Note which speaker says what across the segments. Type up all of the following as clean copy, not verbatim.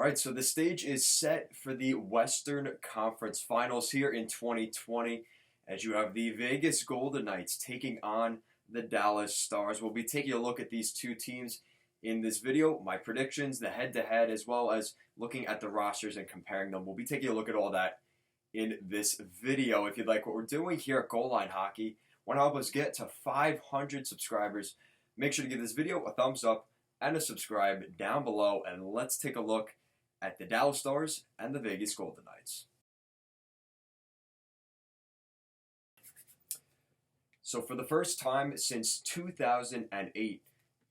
Speaker 1: All right, so the stage is set for the Western Conference Finals here in 2020 as you have the Vegas Golden Knights taking on the Dallas Stars. We'll be taking a look at these two teams in this video, my predictions, the head-to-head, as well as looking at the rosters and comparing them. We'll be taking a look at all that in this video. If you'd like what we're doing here at Goal Line Hockey, want to help us get to 500 subscribers, make sure to give this video a thumbs up and a subscribe down below, and let's take a look at the Dallas Stars and the Vegas Golden Knights. So for the first time since 2008,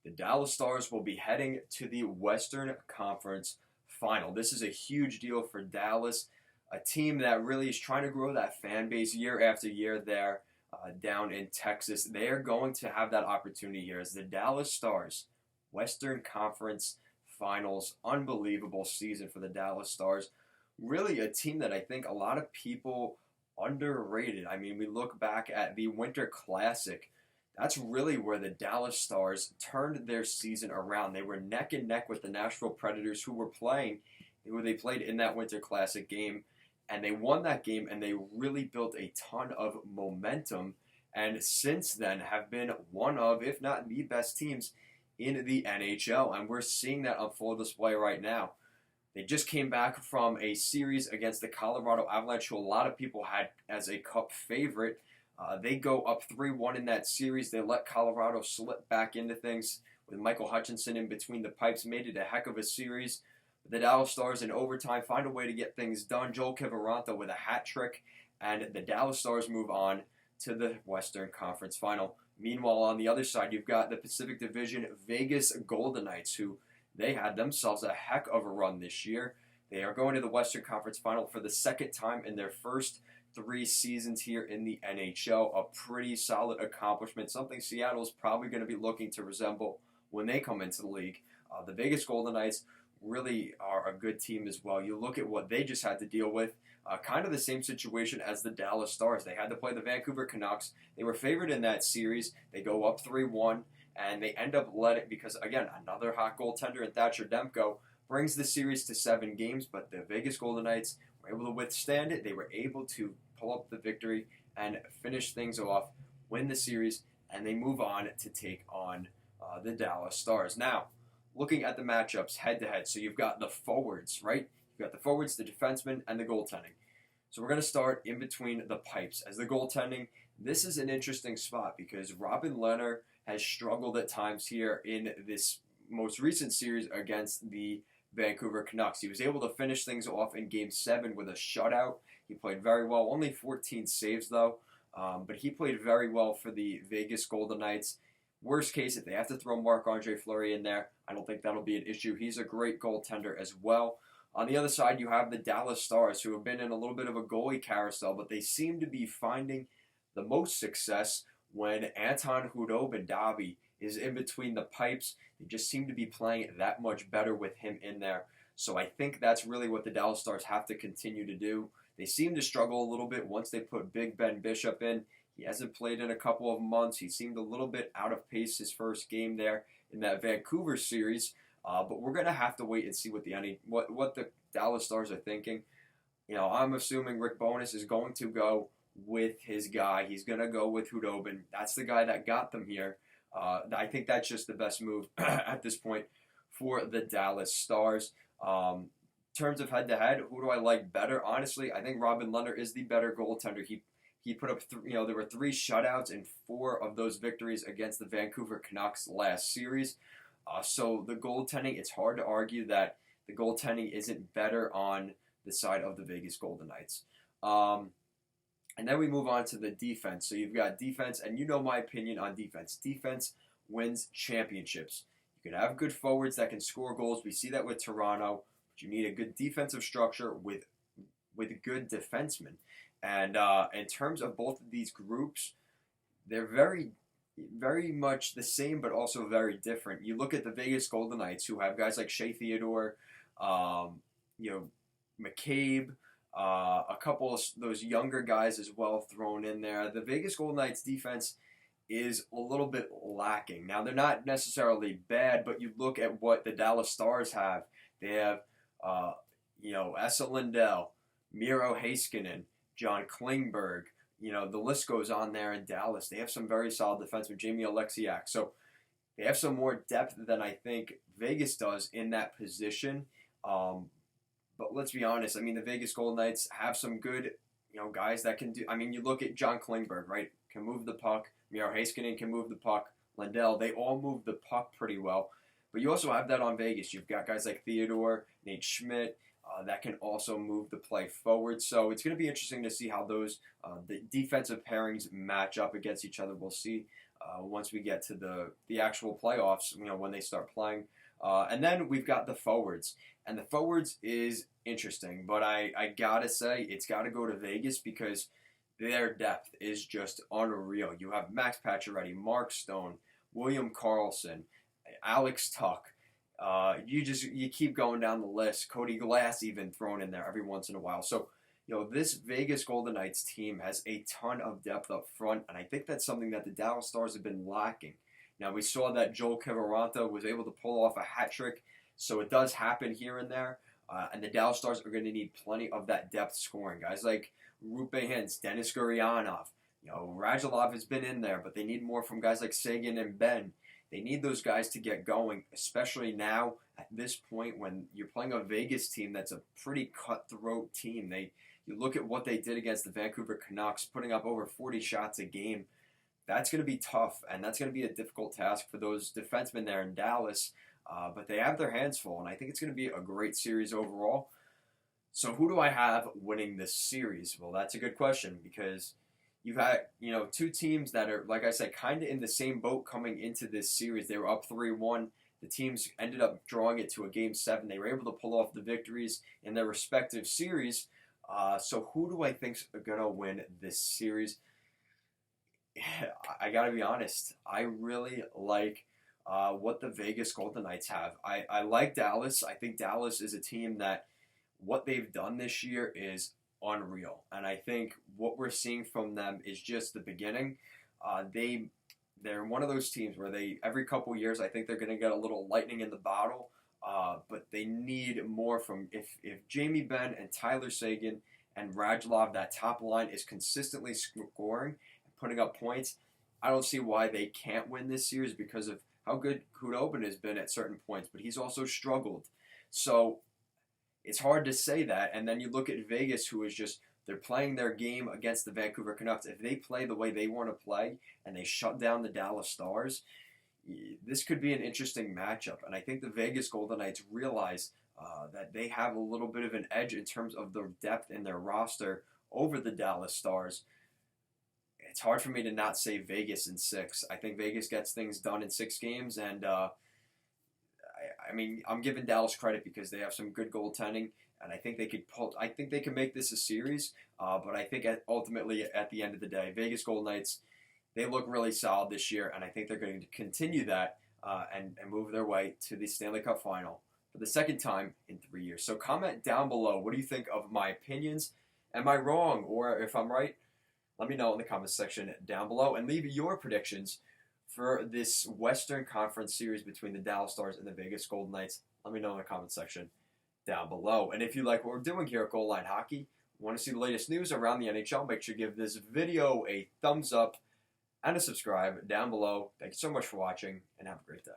Speaker 1: the Dallas Stars will be heading to the Western Conference Final. This is a huge deal for Dallas, a team that really is trying to grow that fan base year after year there down in Texas. They are going to have that opportunity here as the Dallas Stars, Western Conference Finals. Unbelievable season for the Dallas Stars. Really a team that I think a lot of people underrated. I mean, we look back at the Winter Classic. That's really where the Dallas Stars turned their season around. They were neck and neck with the Nashville Predators who they played in that Winter Classic game, and they won that game, and they really built a ton of momentum, and since then have been one of, if not the best teams in the NHL, and we're seeing that on full display right now. They just came back from a series against the Colorado Avalanche, who a lot of people had as a Cup favorite. They go up 3-1 in that series. They let Colorado slip back into things with Michael Hutchinson in between the pipes. Made it a heck of a series. The Dallas Stars in overtime find a way to get things done. Joel Kiviranta with a hat trick, and the Dallas Stars move on to the Western Conference Final. Meanwhile, on the other side, you've got the Pacific Division Vegas Golden Knights, who they had themselves a heck of a run this year. They are going to the Western Conference Final for the second time in their first 3 seasons here in the NHL. A pretty solid accomplishment, something Seattle's probably going to be looking to resemble when they come into the league. The Vegas Golden Knights really are a good team as well. You look at what they just had to deal with. Kind of the same situation as the Dallas Stars. They had to play the Vancouver Canucks. They were favored in that series. They go up 3-1, and they end up letting, because again, another hot goaltender in Thatcher Demko brings the series to 7 games, but the Vegas Golden Knights were able to withstand it. They were able to pull up the victory and finish things off, win the series, and they move on to take on the Dallas Stars. Now, looking at the matchups head-to-head, so you've got the forwards, right? You've got the forwards, the defensemen, and the goaltending. So we're going to start in between the pipes. As the goaltending, this is an interesting spot because Robin Lehner has struggled at times here in this most recent series against the Vancouver Canucks. He was able to finish things off in Game 7 with a shutout. He played very well. Only 14 saves, though. But he played very well for the Vegas Golden Knights. Worst case, if they have to throw Marc-Andre Fleury in there, I don't think that'll be an issue. He's a great goaltender as well. On the other side, you have the Dallas Stars, who have been in a little bit of a goalie carousel, but they seem to be finding the most success when Anton Khudobin is in between the pipes. They just seem to be playing that much better with him in there. So I think that's really what the Dallas Stars have to continue to do. They seem to struggle a little bit once they put Big Ben Bishop in. He hasn't played in a couple of months. He seemed a little bit out of pace his first game there in that Vancouver series. But we're going to have to wait and see what the Dallas Stars are thinking. You know, I'm assuming Rick Bowness is going to go with his guy. He's going to go with Khudobin. That's the guy that got them here. I think that's just the best move at this point for the Dallas Stars. In terms of head-to-head, who do I like better? Honestly, I think Robin Lehner is the better goaltender. He put up, there were 3 shutouts in 4 of those victories against the Vancouver Canucks last series. So the goaltending, it's hard to argue that the goaltending isn't better on the side of the Vegas Golden Knights. And then we move on to the defense. So you've got defense, and you know my opinion on defense. Defense wins championships. You can have good forwards that can score goals. We see that with Toronto. But you need a good defensive structure with good defensemen. And in terms of both of these groups, they're very, very much the same, but also very different. You look at the Vegas Golden Knights, who have guys like Shea Theodore, McCabe, a couple of those younger guys as well thrown in there. The Vegas Golden Knights defense is a little bit lacking. Now, they're not necessarily bad, but you look at what the Dallas Stars have. They have uh, Esa Lindell, Miro Heiskanen, John Klingberg. The list goes on there in Dallas. They have some very solid defensemen, Jamie Alexiak. So they have some more depth than I think Vegas does in that position. But let's be honest. I mean, the Vegas Golden Knights have some good, guys that can do. I mean, you look at John Klingberg, right? Can move the puck. Miro Heiskanen can move the puck. Lindell, they all move the puck pretty well. But you also have that on Vegas. You've got guys like Theodore, Nate Schmidt, that can also move the play forward. So it's going to be interesting to see how those the defensive pairings match up against each other. We'll see once we get to the actual playoffs, when they start playing. And then we've got the forwards. And the forwards is interesting, but I got to say it's got to go to Vegas because their depth is just unreal. You have Max Pacioretty, Mark Stone, William Karlsson, Alex Tuck. You keep going down the list. Cody Glass even thrown in there every once in a while. So, this Vegas Golden Knights team has a ton of depth up front, and I think that's something that the Dallas Stars have been lacking. Now, we saw that Joel Kiviranta was able to pull off a hat trick, so it does happen here and there, and the Dallas Stars are going to need plenty of that depth scoring. Guys like Rupe Hintz, Denis Gurianov, Radulov has been in there, but they need more from guys like Sagan and Ben. They need those guys to get going, especially now at this point when you're playing a Vegas team that's a pretty cutthroat team. You look at what they did against the Vancouver Canucks, putting up over 40 shots a game. That's going to be tough, and that's going to be a difficult task for those defensemen there in Dallas. But they have their hands full, and I think it's going to be a great series overall. So who do I have winning this series? Well, that's a good question because you've had, two teams that are, like I said, kind of in the same boat coming into this series. They were up 3-1. The teams ended up drawing it to a Game 7. They were able to pull off the victories in their respective series. So who do I think's going to win this series? I got to be honest. I really like what the Vegas Golden Knights have. I like Dallas. I think Dallas is a team that what they've done this year is unreal. And I think what we're seeing from them is just the beginning. They're one of those teams where every couple years, I think they're going to get a little lightning in the bottle. But they need more from if Jamie Benn and Tyler Sagan and Radulov, that top line is consistently scoring and putting up points. I don't see why they can't win this series because of how good Khudobin has been at certain points, but he's also struggled. So it's hard to say that. And then you look at Vegas, who is they're playing their game against the Vancouver Canucks. If they play the way they want to play and they shut down the Dallas Stars, this could be an interesting matchup. And I think the Vegas Golden Knights realize that they have a little bit of an edge in terms of the depth in their roster over the Dallas Stars. It's hard for me to not say Vegas in 6. I think Vegas gets things done in 6 games, and I'm giving Dallas credit because they have some good goaltending, and I think they could I think they can make this a series. But I think ultimately at the end of the day, Vegas Golden Knights, they look really solid this year, and I think they're going to continue that and move their way to the Stanley Cup Final for the second time in 3 years. So comment down below. What do you think of my opinions? Am I wrong? Or if I'm right, let me know in the comments section down below. And leave your predictions for this Western Conference series between the Dallas Stars and the Vegas Golden Knights. Let me know in the comments section down below. And if you like what we're doing here at Goal Line Hockey, want to see the latest news around the NHL, make sure you give this video a thumbs up and a subscribe down below. Thank you so much for watching, and have a great day.